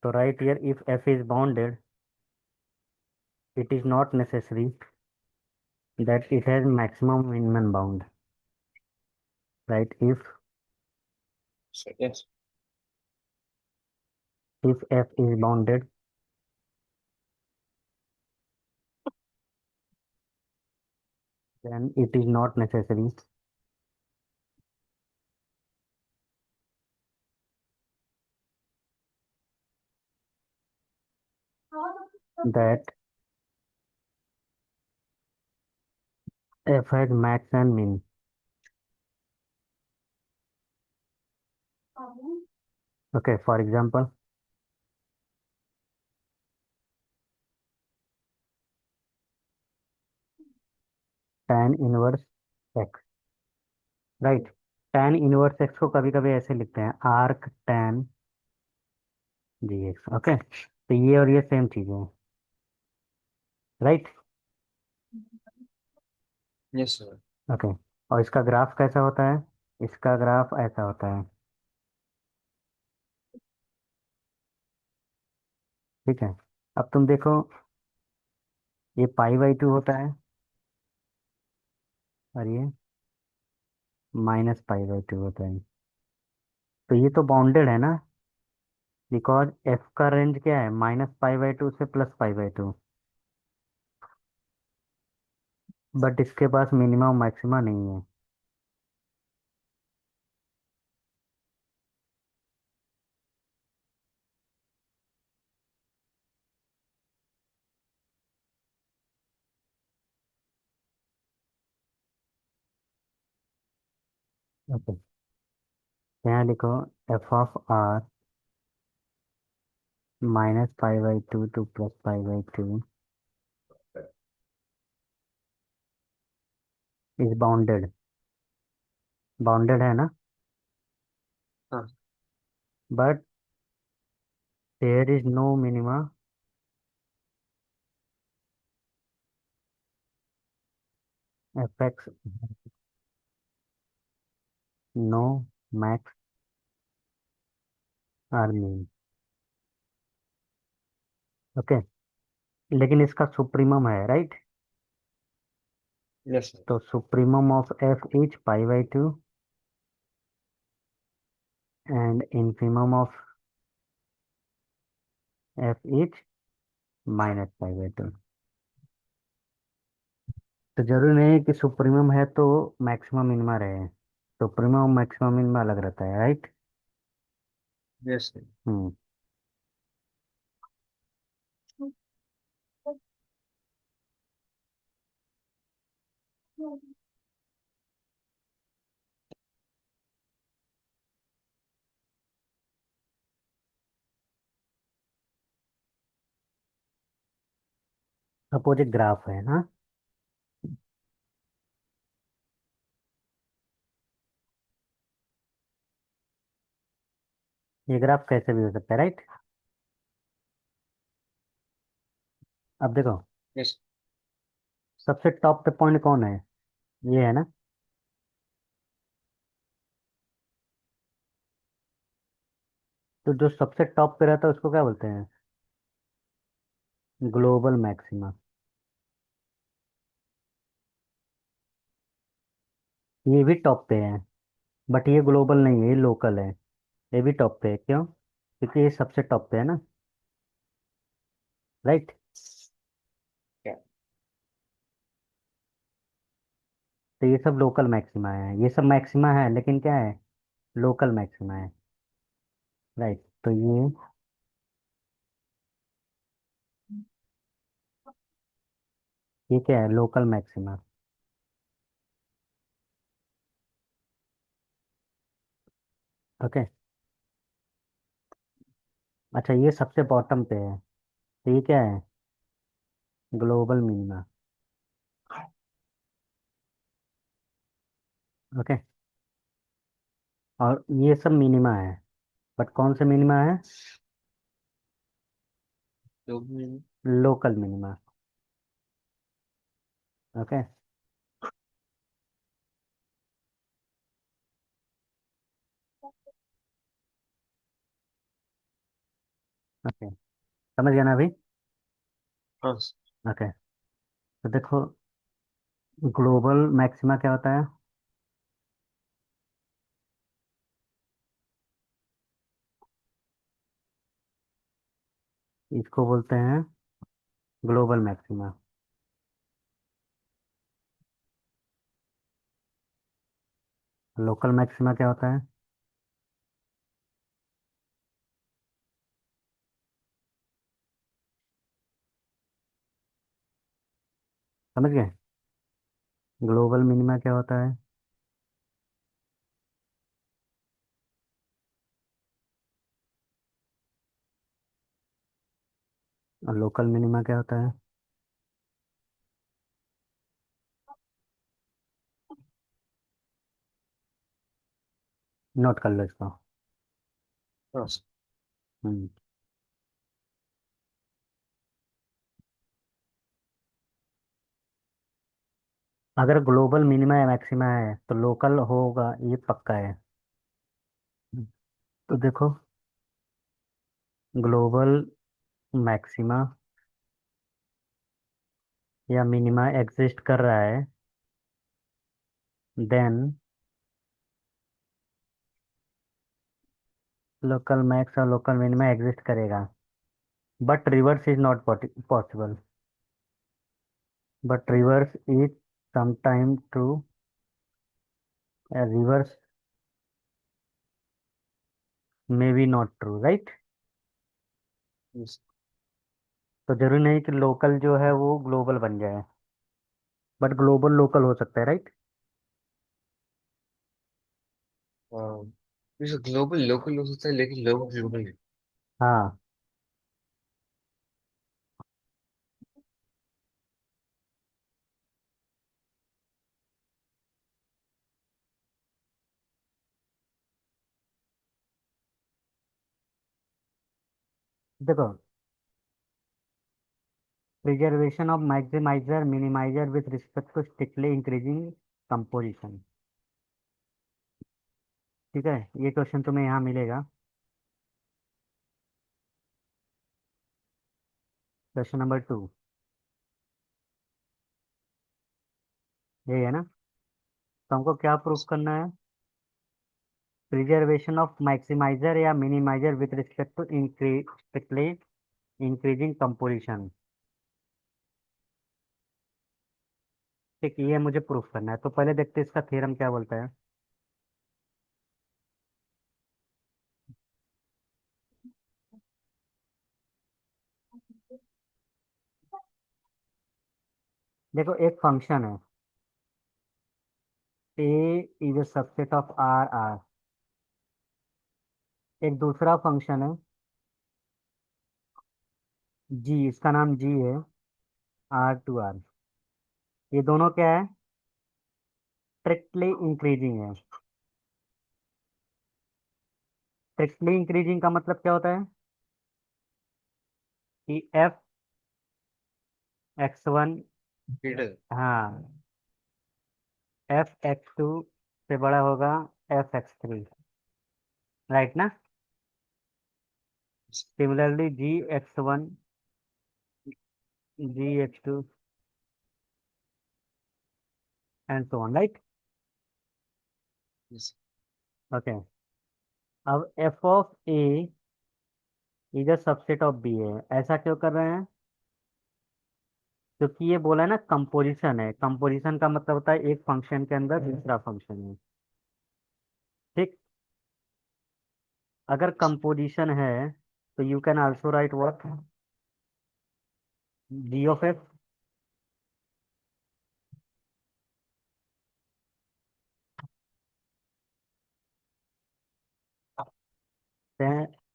तो right here if f is bounded, it is not necessary that it has maximum minimum bound. Right? Yes. If f is bounded, then it is not necessary that f has max and min. Okay, for example, tan inverse x. Right, tan inverse x को कभी कभी ऐसे लिखते हैं arc tan जी x. Okay, तो ये और ये सेम चीजें हैं। राइट। Yes, sir. ओके, और इसका ग्राफ कैसा होता है? इसका ग्राफ ऐसा होता है। ठीक है, अब तुम देखो, ये पाई/2 होता है और ये -π/2 होता है। तो ये तो बाउंडेड है ना, बिकॉज एफ का रेंज क्या है? -π/2 से +π/2। बट इसके पास मिनिमम मैक्सिमा नहीं है। ओके, यहाँ लिखो f(r) -π/2 to +π/2 is bounded. Bounded है ना? हाँ. But there is no minima fx, no max or min. Okay, लेकिन इसका सुप्रीमम है, राइट? Yes, sir. तो supremum of f is π/2 and infimum of f is -π/2। तो जरूरी नहीं है कि सुप्रीमम है तो मैक्सिमम मिनिमा रहे। सुप्रीमम मैक्सिमम मिनिमा अलग रहता है, right? Yes, sir. Hmm. Suppose एक ग्राफ है, हाँ। ये ग्राफ कैसे भी हो सकता है, राइट? अब देखो, Yes. सबसे टॉप पे पॉइंट कौन है? ये है ना। तो जो सबसे टॉप पे रहता है उसको क्या बोलते हैं? Global maxima. ये भी टॉप पे है, बट ये ग्लोबल नहीं है, ये लोकल है। ये भी टॉप पे है, क्यों? क्योंकि ये सबसे टॉप पे है ना, राइट? Yeah. तो ये सब लोकल मैक्सिमा है, ये सब मैक्सिमा है, लेकिन क्या है? लोकल मैक्सिमा है, राइट? तो ये क्या है? Local maxima. ओके, अच्छा, ये सबसे बॉटम पे है, तो ये क्या है? Global minima. ओके, और ये सब मिनिमा है, बट कौन से मिनिमा है? तो लोकल मिनिमा। ओके, ओके, समझ गया ना अभी? हाँ। ओके, तो देखो, ग्लोबल मैक्सिमा क्या होता है? इसको बोलते हैं ग्लोबल मैक्सिमा। लोकल मैक्सिमा क्या होता है? समझ गए? ग्लोबल मिनिमा क्या होता है? और लोकल मिनिमा क्या होता है? नोट कर लो इसको। हाँ। हम्म। अगर ग्लोबल मिनिमा या मैक्सिमा है तो लोकल होगा, ये पक्का है। हम्म। तो देखो, ग्लोबल मैक्सिमा या मिनिमा एग्जिस्ट कर रहा है, देन लोकल मैक्स और लोकल मिनिमा एग्जिस्ट करेगा, but reverse is not possible. But reverse is sometime true, reverse may be not true, right? yes, तो जरूरी नहीं कि लोकल जो है वो ग्लोबल बन जाए, बट ग्लोबल लोकल हो सकता है, राइट? हाँ। वैसे ग्लोबल लोकल हो सकता है लेकिन लोकल ग्लोबल नहीं। हाँ, देखो, preservation of maximiser minimiser with respect to strictly increasing composition. ठीक है, ये क्वेश्चन तुम्हें यहाँ मिलेगा। क्वेश्चन नंबर 2, ये है ना? तो हमको क्या प्रूफ करना है? प्रिजर्वेशन ऑफ मैक्सिमाइजर या minimiser with respect to strictly increasing composition. ठीक, ये मुझे प्रूफ करना है, तो पहले देखते हैं इसका थ्योरम क्या बोलता है। देखो, एक फंक्शन है A is a subset of R R. एक दूसरा फंक्शन है जी, इसका नाम जी है, आर टू आर। ये दोनों क्या है? स्ट्रिक्टली इंक्रीजिंग है। स्ट्रिक्टली इंक्रीजिंग का मतलब क्या होता है? कि एफ एक्स वन, ग्रेटर। हाँ, एफ एक्स टू से बड़ा होगा एफ एक्स थ्री, राइट ना? Similarly g x one, g x two and so on, right? yes, okay, अब f of A is a subset of B है, ऐसा क्यों कर रहे हैं? क्योंकि ये बोला है ना, कंपोजिशन है। कंपोजिशन का मतलब होता है एक फंक्शन के अंदर दूसरा फंक्शन है। ठीक, अगर कंपोजिशन है तो you can also write what, g of f.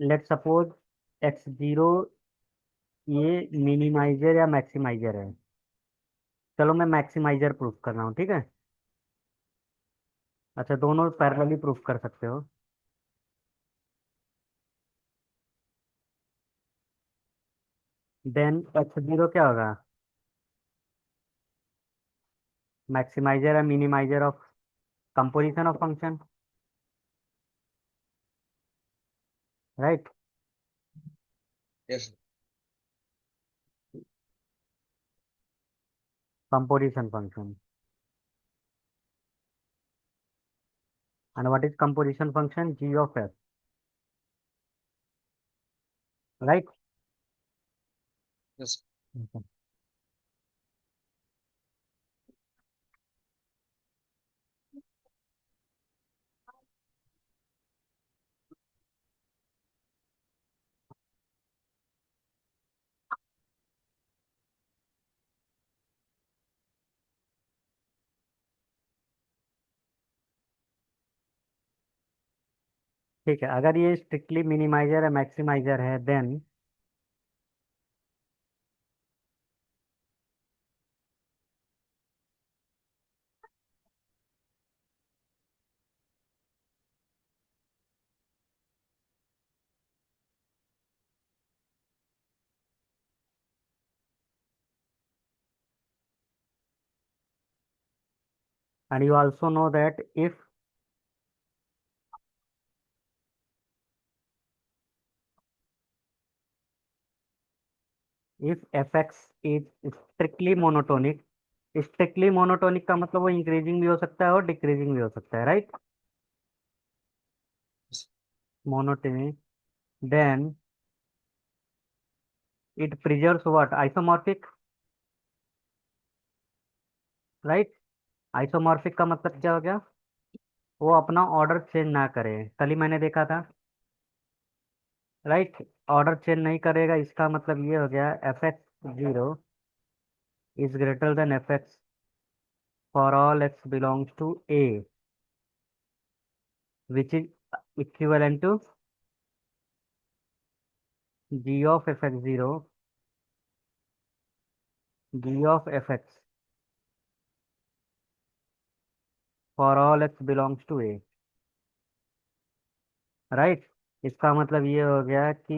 Let suppose x zero ये मिनिमाइजर या मैक्सिमाइजर है। चलो मैं मैक्सिमाइजर प्रूफ कर रहा हूँ, ठीक है? अच्छा, दोनों पैरेलली प्रूफ कर सकते हो। देन एक्स जीरो क्या होगा? मैक्सिमाइजर या minimiser of composition of function, right? Yes. Composition function. And what is composition function? G of f. Right. Yes. ठीक है, अगर ये स्ट्रिक्टली मिनिमाइजर है मैक्सिमाइजर है, then and you also know that if fx is strictly monotonic. Strictly monotonic का मतलब वो increasing भी हो सकता है और डिक्रीजिंग भी हो सकता है, right. Monotonic, then it preserves what? Isomorphic. Right. Isomorphic का मतलब क्या हो गया? वो अपना ऑर्डर चेंज ना करे. कल ही मैंने देखा था. राइट. ऑर्डर चेंज नहीं करेगा, इसका मतलब ये हो गया f x zero is greater than f x for all x belongs to A, which is equivalent to g of f x zero, g of f x for all x belongs to A. Right. इसका मतलब ये हो गया कि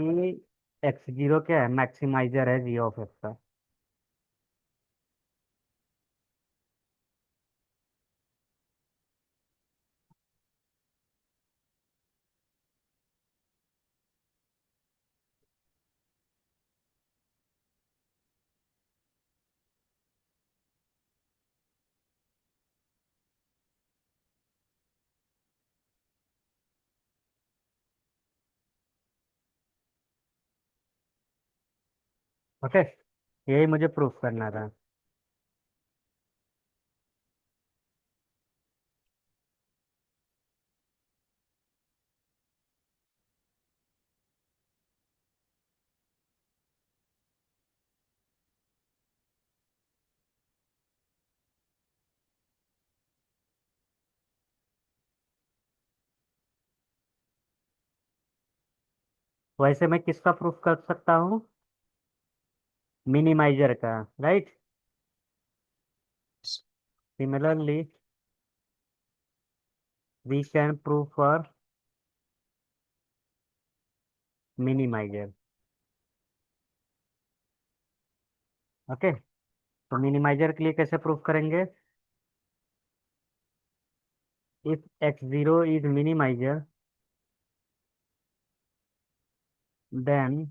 x zero क्या है? Maximiser है जी of x का. ओके. यही मुझे प्रूफ करना था. वैसे मैं किसका प्रूफ कर सकता हूँ? मिनिमाइजर का. Right. Similarly we can prove for minimiser. Okay. तो मिनिमाइजर के लिए कैसे प्रूफ करेंगे? If x zero is minimiser, then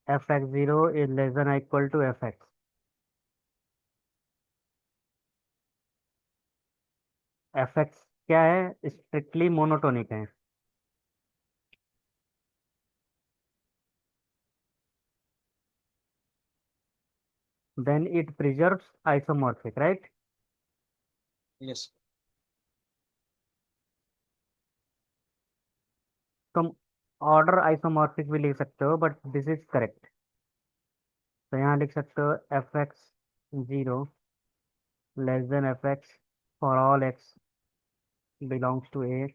f x zero is less than equal to f x. F x क्या है? स्ट्रिक्टली मोनोटोनिक है. Then it preserves isomorphic, right. Yes. तुम order isomorphic भी लिख सकते हो, बट दिस इज करेक्ट. तो यहाँ लिख सकते हो f x zero less than f x for all x belongs to A.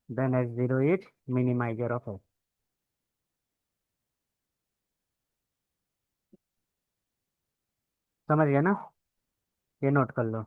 Then x zero is minimiser of x. समझ गया ना? ये नोट कर लो.